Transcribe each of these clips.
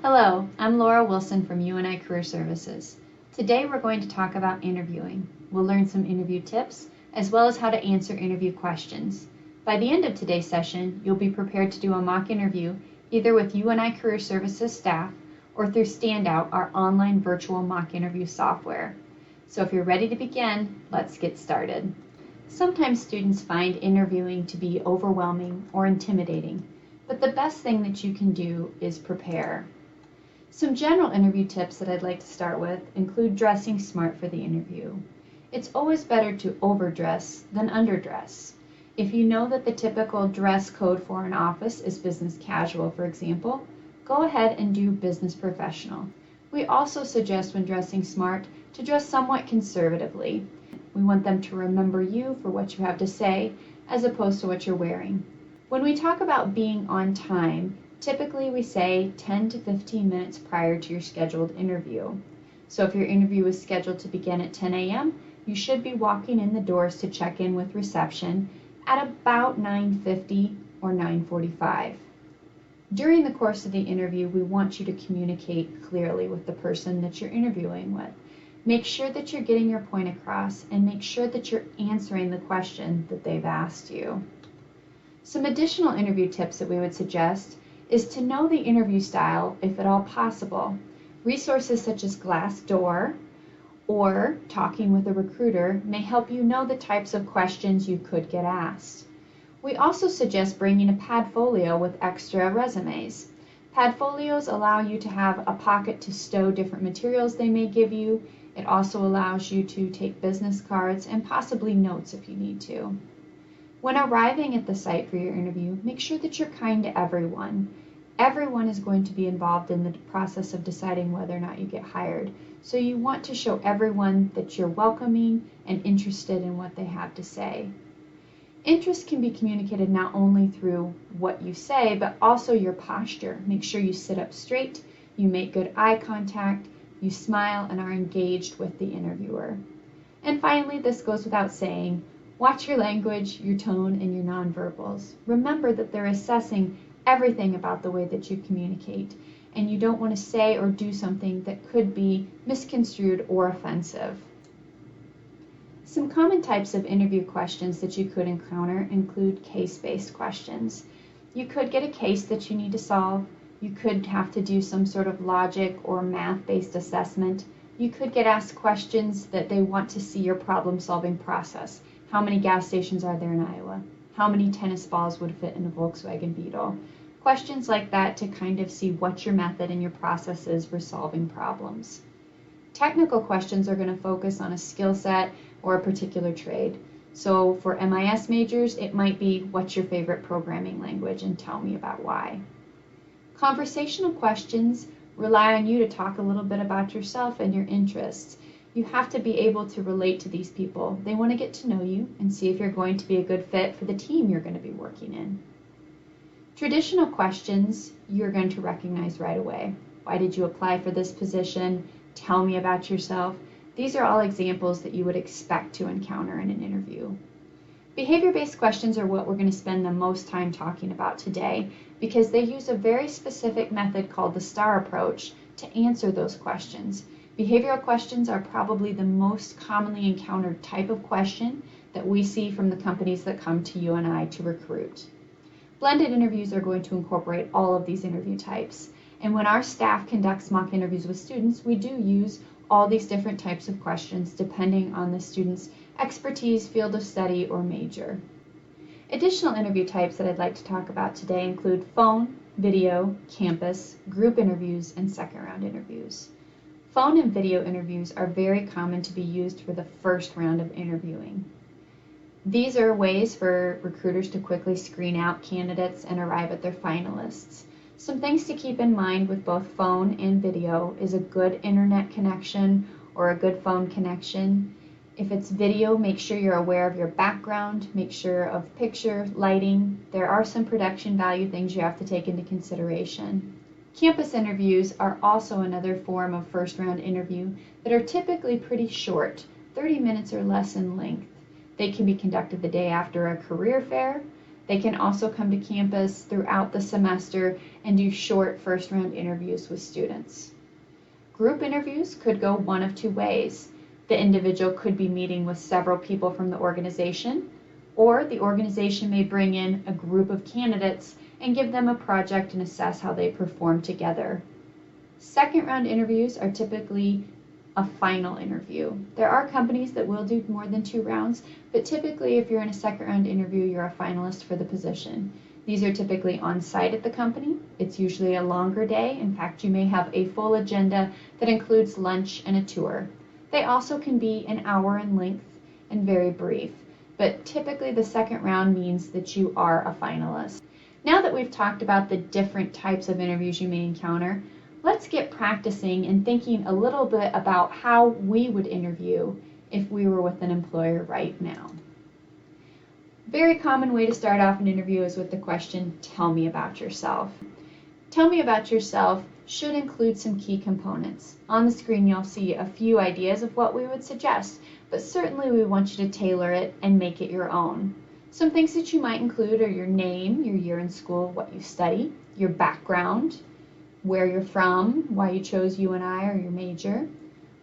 Hello, I'm Laura Wilson from UNI Career Services. Today we're going to talk about interviewing. We'll learn some interview tips as well as how to answer interview questions. By the end of today's session, you'll be prepared to do a mock interview either with UNI Career Services staff or through Standout, our online virtual mock interview software. So if you're ready to begin, let's get started. Sometimes students find interviewing to be overwhelming or intimidating, but the best thing that you can do is prepare. Some general interview tips that I'd like to start with include dressing smart for the interview. It's always better to overdress than underdress. If you know that the typical dress code for an office is business casual, for example, go ahead and do business professional. We also suggest when dressing smart to dress somewhat conservatively. We want them to remember you for what you have to say as opposed to what you're wearing. When we talk about being on time, typically we say 10 to 15 minutes prior to your scheduled interview. So if your interview is scheduled to begin at 10 a.m., you should be walking in the doors to check in with reception at about 9:50 or 9:45. During the course of the interview, we want you to communicate clearly with the person that you're interviewing with. Make sure that you're getting your point across and make sure that you're answering the question that they've asked you. Some additional interview tips that we would suggest is to know the interview style if at all possible. Resources such as Glassdoor or talking with a recruiter may help you know the types of questions you could get asked. We also suggest bringing a Padfolio with extra resumes. Padfolios allow you to have a pocket to stow different materials they may give you. It also allows you to take business cards and possibly notes if you need to. When arriving at the site for your interview, make sure that you're kind to everyone. Everyone is going to be involved in the process of deciding whether or not you get hired. So you want to show everyone that you're welcoming and interested in what they have to say. Interest can be communicated not only through what you say, but also your posture. Make sure you sit up straight, you make good eye contact, you smile and are engaged with the interviewer. And finally, this goes without saying, watch your language, your tone, and your nonverbals. Remember that they're assessing everything about the way that you communicate, and you don't want to say or do something that could be misconstrued or offensive. Some common types of interview questions that you could encounter include case-based questions. You could get a case that you need to solve. You could have to do some sort of logic or math-based assessment. You could get asked questions that they want to see your problem-solving process. How many gas stations are there in Iowa? How many tennis balls would fit in a Volkswagen Beetle? Questions like that to kind of see what your method and your process is for solving problems. Technical questions are going to focus on a skill set or a particular trade. So for MIS majors, it might be, what's your favorite programming language and tell me about why. Conversational questions rely on you to talk a little bit about yourself and your interests. You have to be able to relate to these people. They want to get to know you and see if you're going to be a good fit for the team you're going to be working in. Traditional questions you're going to recognize right away. Why did you apply for this position? Tell me about yourself. These are all examples that you would expect to encounter in an interview. Behavior-based questions are what we're going to spend the most time talking about today because they use a very specific method called the STAR approach to answer those questions. Behavioral questions are probably the most commonly encountered type of question that we see from the companies that come to UNI to recruit. Blended interviews are going to incorporate all of these interview types. And when our staff conducts mock interviews with students, we do use all these different types of questions depending on the student's expertise, field of study, or major. Additional interview types that I'd like to talk about today include phone, video, campus, group interviews, and second round interviews. Phone and video interviews are very common to be used for the first round of interviewing. These are ways for recruiters to quickly screen out candidates and arrive at their finalists. Some things to keep in mind with both phone and video is a good internet connection or a good phone connection. If it's video, make sure you're aware of your background, make sure of picture, lighting. There are some production value things you have to take into consideration. Campus interviews are also another form of first round interview that are typically pretty short, 30 minutes or less in length. They can be conducted the day after a career fair, They can also come to campus throughout the semester and do short first-round interviews with students. Group interviews could go one of two ways. The individual could be meeting with several people from the organization, or the organization may bring in a group of candidates and give them a project and assess how they perform together. Second round interviews are typically a final interview. There are companies that will do more than 2 rounds, but typically if you're in a second round interview, you're a finalist for the position. These are typically on site at the company. It's usually a longer day. In fact, you may have a full agenda that includes lunch and a tour. They also can be an hour in length and very brief, but typically the second round means that you are a finalist. Now that we've talked about the different types of interviews you may encounter, let's get practicing and thinking a little bit about how we would interview if we were with an employer right now. Very common way to start off an interview is with the question, tell me about yourself. Tell me about yourself should include some key components. On the screen you'll see a few ideas of what we would suggest, but certainly we want you to tailor it and make it your own. Some things that you might include are your name, your year in school, what you study, your background, where you're from, why you chose UNI or your major,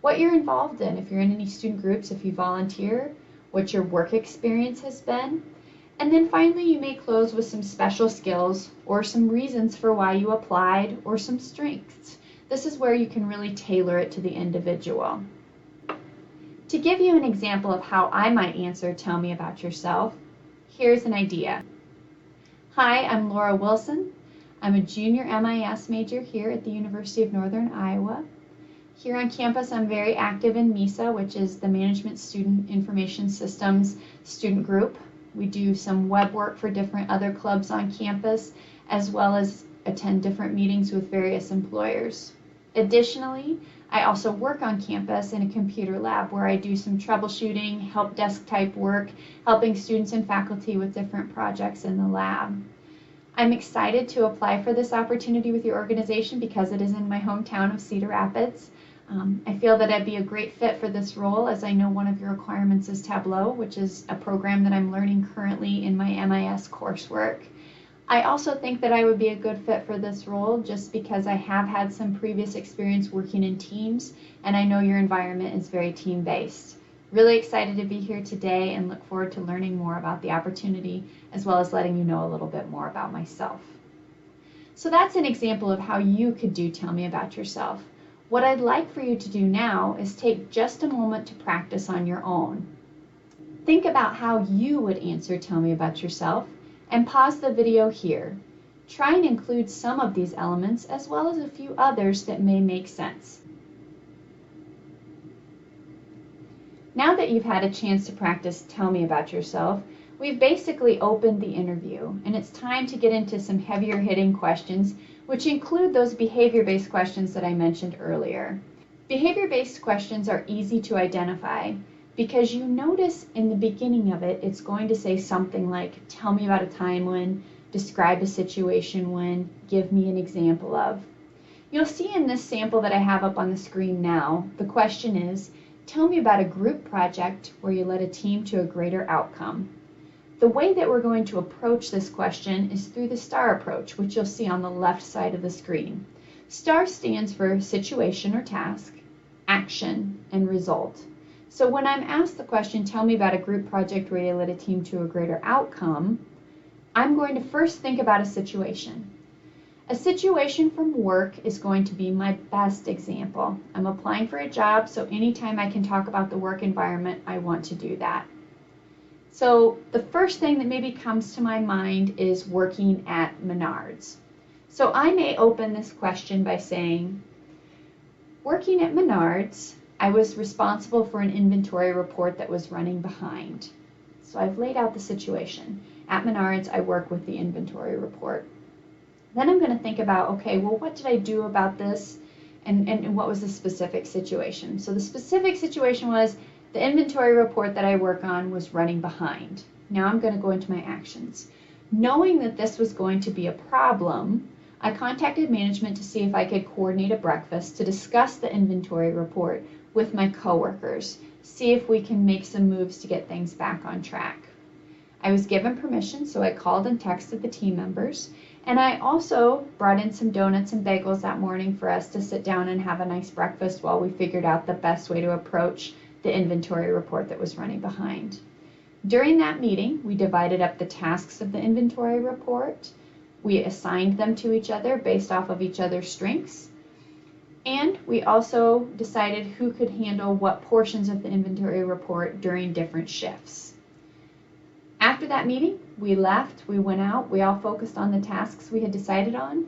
what you're involved in, if you're in any student groups, if you volunteer, what your work experience has been, and then finally you may close with some special skills or some reasons for why you applied or some strengths. This is where you can really tailor it to the individual. To give you an example of how I might answer tell me about yourself, here's an idea. Hi, I'm Laura Wilson. I'm a junior MIS major here at the University of Northern Iowa. Here on campus, I'm very active in MISA, which is the Management Student Information Systems student group. We do some web work for different other clubs on campus, as well as attend different meetings with various employers. Additionally, I also work on campus in a computer lab where I do some troubleshooting, help desk type work, helping students and faculty with different projects in the lab. I'm excited to apply for this opportunity with your organization because it is in my hometown of Cedar Rapids. I feel that I'd be a great fit for this role, as I know one of your requirements is Tableau, which is a program that I'm learning currently in my MIS coursework. I also think that I would be a good fit for this role just because I have had some previous experience working in teams, and I know your environment is very team-based. Really excited to be here today and look forward to learning more about the opportunity, as well as letting you know a little bit more about myself. So that's an example of how you could do tell me about yourself. What I'd like for you to do now is take just a moment to practice on your own. Think about how you would answer tell me about yourself and pause the video here. Try and include some of these elements as well as a few others that may make sense. Now that you've had a chance to practice tell me about yourself, we've basically opened the interview, and it's time to get into some heavier hitting questions, which include those behavior-based questions that I mentioned earlier. Behavior-based questions are easy to identify because you notice in the beginning of it, it's going to say something like, tell me about a time when, describe a situation when, give me an example of. You'll see in this sample that I have up on the screen now, the question is, tell me about a group project where you led a team to a greater outcome. The way that we're going to approach this question is through the STAR approach, which you'll see on the left side of the screen. STAR stands for situation or task, action, and result. So when I'm asked the question, tell me about a group project where you led a team to a greater outcome, I'm going to first think about a situation. A situation from work is going to be my best example. I'm applying for a job, so anytime I can talk about the work environment, I want to do that. So the first thing that maybe comes to my mind is working at Menards. So I may open this question by saying, working at Menards, I was responsible for an inventory report that was running behind. So I've laid out the situation. At Menards, I work with the inventory report. Then I'm going to think about, okay, well, what did I do about this, and what was the specific situation? So the specific situation was the inventory report that I work on was running behind. Now I'm going to go into my actions. Knowing that this was going to be a problem, I contacted management to see if I could coordinate a breakfast to discuss the inventory report with my coworkers, see if we can make some moves to get things back on track. I was given permission, so I called and texted the team members. And I also brought in some donuts and bagels that morning for us to sit down and have a nice breakfast while we figured out the best way to approach the inventory report that was running behind. During that meeting, we divided up the tasks of the inventory report. We assigned them to each other based off of each other's strengths. And we also decided who could handle what portions of the inventory report during different shifts. After that meeting, we left, we went out, we all focused on the tasks we had decided on.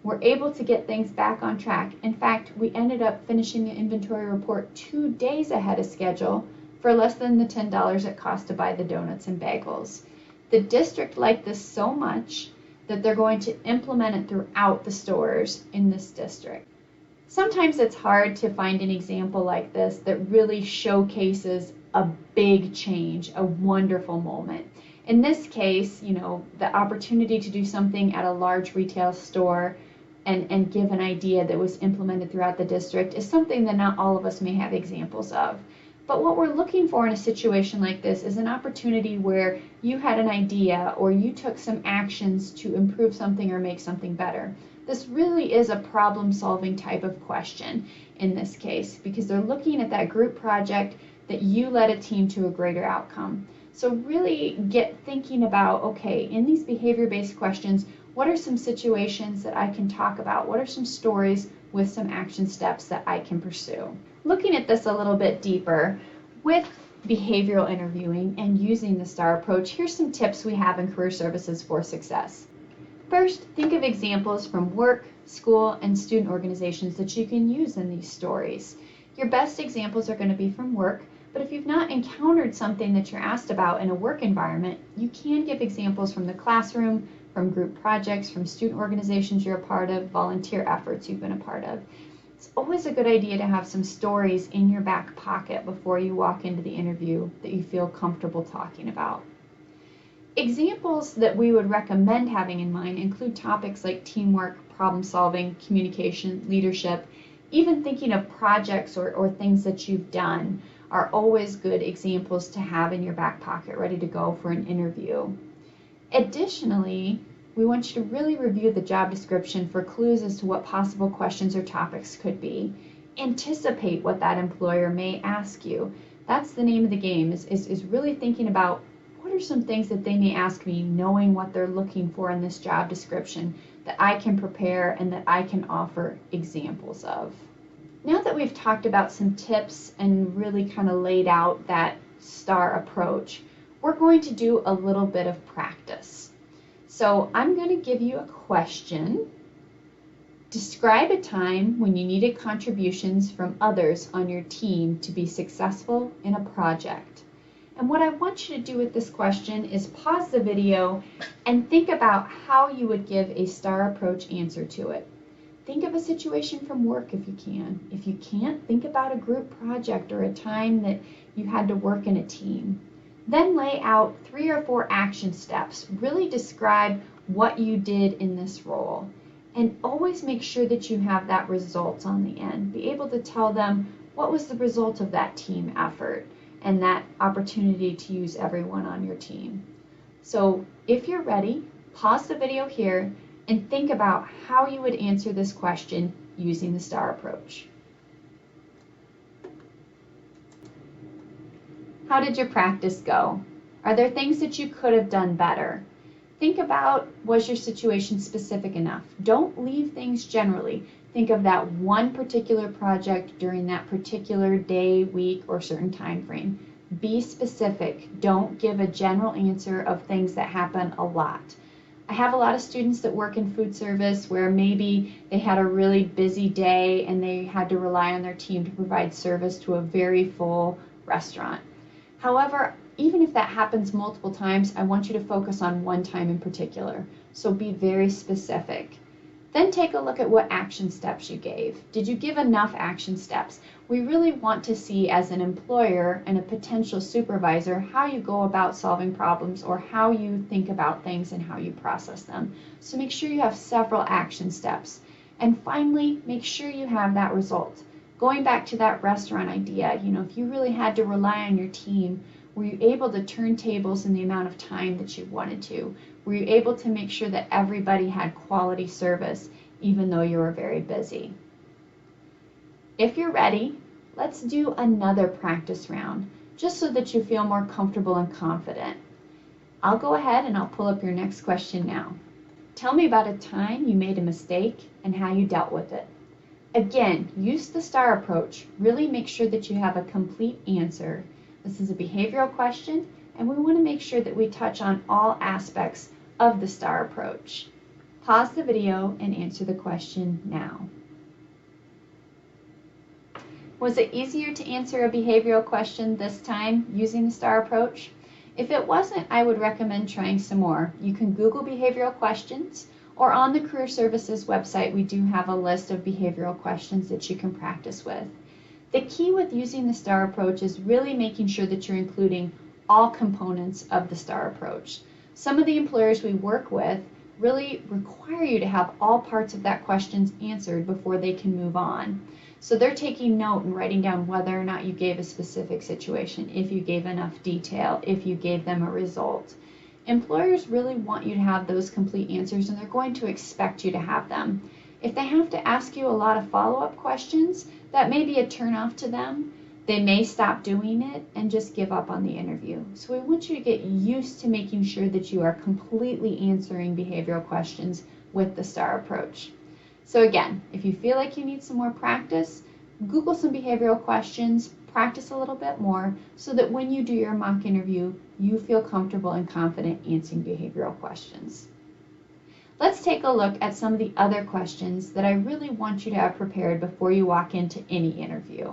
We're able to get things back on track. In fact, we ended up finishing the inventory report 2 days ahead of schedule for less than the $10 it cost to buy the donuts and bagels. The district liked this so much that they're going to implement it throughout the stores in this district. Sometimes it's hard to find an example like this that really showcases a big change, a wonderful moment. In this case, the opportunity to do something at a large retail store and give an idea that was implemented throughout the district is something that not all of us may have examples of. But what we're looking for in a situation like this is an opportunity where you had an idea or you took some actions to improve something or make something better. This really is a problem-solving type of question in this case because they're looking at that group project that you led a team to a greater outcome. So really get thinking about, okay, in these behavior-based questions, what are some situations that I can talk about? What are some stories with some action steps that I can pursue? Looking at this a little bit deeper, with behavioral interviewing and using the STAR approach, here's some tips we have in Career Services for success. First, think of examples from work, school, and student organizations that you can use in these stories. Your best examples are going to be from work, but if you've not encountered something that you're asked about in a work environment, you can give examples from the classroom, from group projects, from student organizations you're a part of, volunteer efforts you've been a part of. It's always a good idea to have some stories in your back pocket before you walk into the interview that you feel comfortable talking about. Examples that we would recommend having in mind include topics like teamwork, problem solving, communication, leadership. Even thinking of projects or things that you've done are always good examples to have in your back pocket ready to go for an interview. Additionally, we want you to really review the job description for clues as to what possible questions or topics could be. Anticipate what that employer may ask you. That's the name of the game, is really thinking about what are some things that they may ask me, knowing what they're looking for in this job description that I can prepare and that I can offer examples of. Now that we've talked about some tips and really kind of laid out that STAR approach, we're going to do a little bit of practice. So I'm going to give you a question. Describe a time when you needed contributions from others on your team to be successful in a project. And what I want you to do with this question is pause the video and think about how you would give a STAR approach answer to it. Think of a situation from work if you can. If you can't, think about a group project or a time that you had to work in a team. Then lay out 3 or 4 action steps. Really describe what you did in this role. And always make sure that you have that result on the end. Be able to tell them what was the result of that team effort and that opportunity to use everyone on your team. So if you're ready, pause the video here and think about how you would answer this question using the STAR approach. How did your practice go? Are there things that you could have done better? Think about, was your situation specific enough? Don't leave things generally. Think of that one particular project during that particular day, week, or certain time frame. Be specific. Don't give a general answer of things that happen a lot. I have a lot of students that work in food service where maybe they had a really busy day and they had to rely on their team to provide service to a very full restaurant. However, even if that happens multiple times, I want you to focus on one time in particular. So be very specific. Then take a look at what action steps you gave. Did you give enough action steps? We really want to see as an employer and a potential supervisor how you go about solving problems or how you think about things and how you process them. So make sure you have several action steps. And finally, make sure you have that result. Going back to that restaurant idea, if you really had to rely on your team, Were you able to turn tables in the amount of time that you wanted to? Were you able to make sure that everybody had quality service, even though you were very busy? If you're ready, let's do another practice round, just so that you feel more comfortable and confident. I'll go ahead and I'll pull up your next question now. Tell me about a time you made a mistake and how you dealt with it. Again, use the STAR approach. Really make sure that you have a complete answer. This is a behavioral question, and we want to make sure that we touch on all aspects of the STAR approach. Pause the video and answer the question now. Was it easier to answer a behavioral question this time using the STAR approach? If it wasn't, I would recommend trying some more. You can Google behavioral questions, or on the Career Services website, we do have a list of behavioral questions that you can practice with. The key with using the STAR approach is really making sure that you're including all components of the STAR approach. Some of the employers we work with really require you to have all parts of that question answered before they can move on. So they're taking note and writing down whether or not you gave a specific situation, if you gave enough detail, if you gave them a result. Employers really want you to have those complete answers, and they're going to expect you to have them. If they have to ask you a lot of follow-up questions, that may be a turnoff to them. They may stop doing it and just give up on the interview. So we want you to get used to making sure that you are completely answering behavioral questions with the STAR approach. So again, if you feel like you need some more practice, Google some behavioral questions, practice a little bit more so that when you do your mock interview, you feel comfortable and confident answering behavioral questions. Let's take a look at some of the other questions that I really want you to have prepared before you walk into any interview.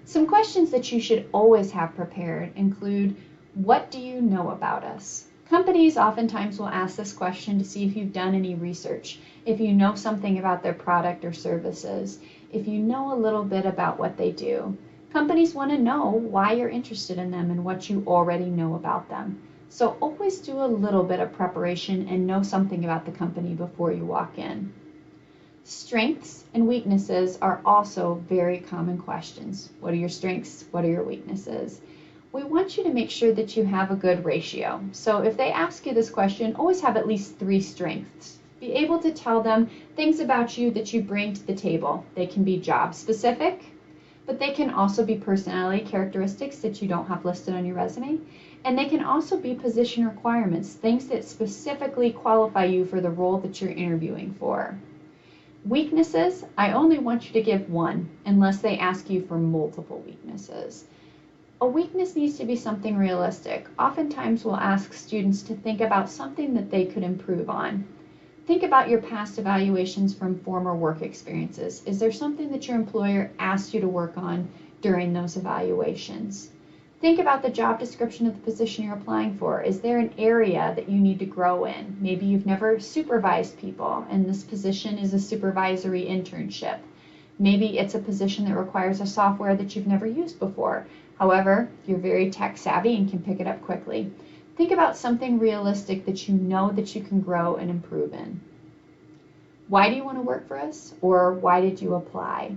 Some questions that you should always have prepared include, what do you know about us? Companies oftentimes will ask this question to see if you've done any research, if you know something about their product or services, if you know a little bit about what they do. Companies want to know why you're interested in them and what you already know about them. So always do a little bit of preparation and know something about the company before you walk in. Strengths and weaknesses are also very common questions. What are your strengths? What are your weaknesses? We want you to make sure that you have a good ratio. So if they ask you this question, always have at least 3 strengths. Be able to tell them things about you that you bring to the table. They can be job specific, but they can also be personality characteristics that you don't have listed on your resume. And they can also be position requirements, things that specifically qualify you for the role that you're interviewing for. Weaknesses, I only want you to give 1 unless they ask you for multiple weaknesses. A weakness needs to be something realistic. Oftentimes we'll ask students to think about something that they could improve on. Think about your past evaluations from former work experiences. Is there something that your employer asked you to work on during those evaluations? Think about the job description of the position you're applying for. Is there an area that you need to grow in? Maybe you've never supervised people and this position is a supervisory internship. Maybe it's a position that requires a software that you've never used before. However, you're very tech savvy and can pick it up quickly. Think about something realistic that you know that you can grow and improve in. Why do you want to work for us? Or why did you apply?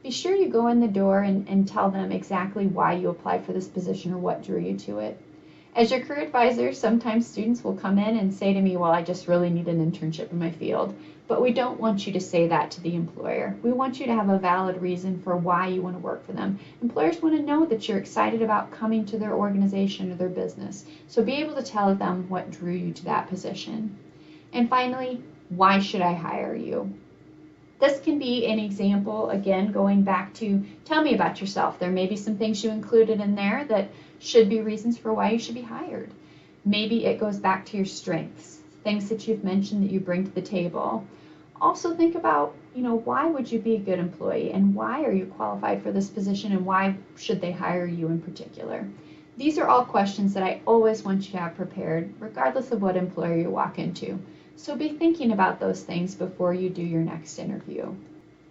Be sure you go in the door and tell them exactly why you applied for this position or what drew you to it. As your career advisor, sometimes students will come in and say to me, well, I just really need an internship in my field. But we don't want you to say that to the employer. We want you to have a valid reason for why you want to work for them. Employers want to know that you're excited about coming to their organization or their business. So be able to tell them what drew you to that position. And finally, why should I hire you? This can be an example, again, going back to tell me about yourself. There may be some things you included in there that should be reasons for why you should be hired. Maybe it goes back to your strengths, things that you've mentioned that you bring to the table. Also think about, why would you be a good employee and why are you qualified for this position and why should they hire you in particular? These are all questions that I always want you to have prepared, regardless of what employer you walk into. So be thinking about those things before you do your next interview.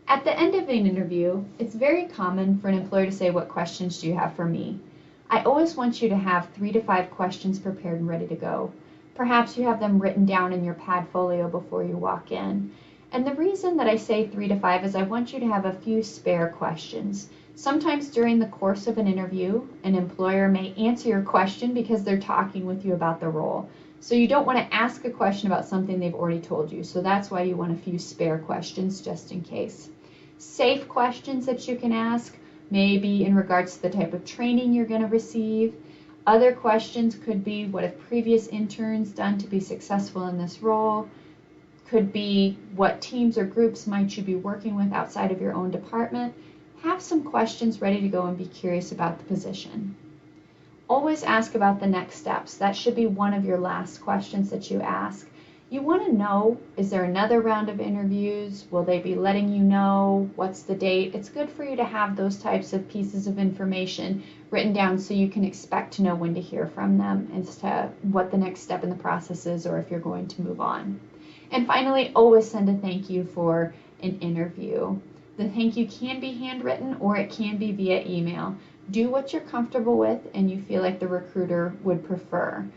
At the end of an interview, it's very common for an employer to say, what questions do you have for me? I always want you to have 3 to 5 questions prepared and ready to go. Perhaps you have them written down in your Padfolio before you walk in. And the reason that I say 3 to 5 is I want you to have a few spare questions. Sometimes during the course of an interview, an employer may answer your question because they're talking with you about the role. So you don't want to ask a question about something they've already told you. So that's why you want a few spare questions just in case. Safe questions that you can ask may be in regards to the type of training you're going to receive. Other questions could be, what have previous interns done to be successful in this role? Could be, what teams or groups might you be working with outside of your own department? Have some questions ready to go and be curious about the position. Always ask about the next steps. That should be one of your last questions that you ask. You want to know, is there another round of interviews? Will they be letting you know? What's the date? It's good for you to have those types of pieces of information written down so you can expect to know when to hear from them as to what the next step in the process is or if you're going to move on. And finally, always send a thank you for an interview. The thank you can be handwritten or it can be via email. Do what you're comfortable with and you feel like the recruiter would prefer.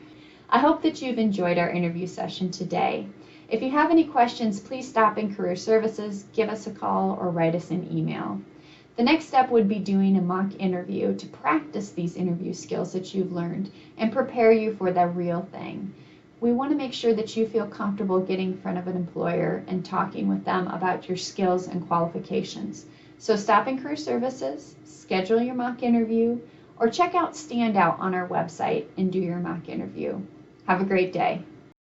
I hope that you've enjoyed our interview session today. If you have any questions, please stop in Career Services, give us a call, or write us an email. The next step would be doing a mock interview to practice these interview skills that you've learned and prepare you for the real thing. We want to make sure that you feel comfortable getting in front of an employer and talking with them about your skills and qualifications. So stop in Career Services, schedule your mock interview, or check out Standout on our website and do your mock interview. Have a great day.